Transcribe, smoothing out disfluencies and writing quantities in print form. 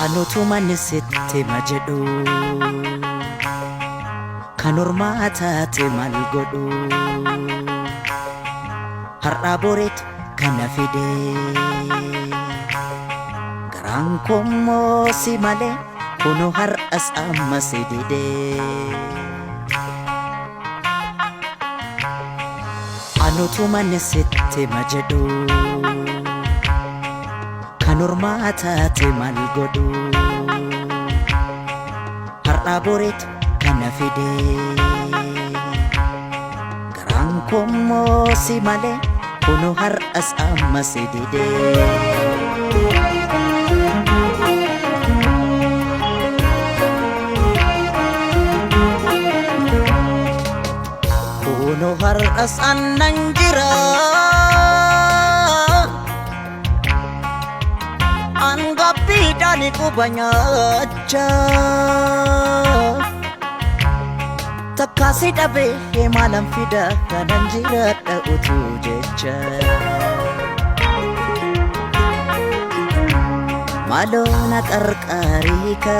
Anutu manisitti majedhu kan ormaa taate maal godhu har'a boreetu kana fide garaan kommoo si malee kunu har'as amma si dide anutu manisitti majedhu kan ormaa taate maal godhu har'a boreetu kana fide garaan kommoo si malee kunu har'as amma si dide kunu har'as annan jira Angapidani kubanyacha Takasi dabe malam fida kanan jiradha utu jecha Malona qarqarika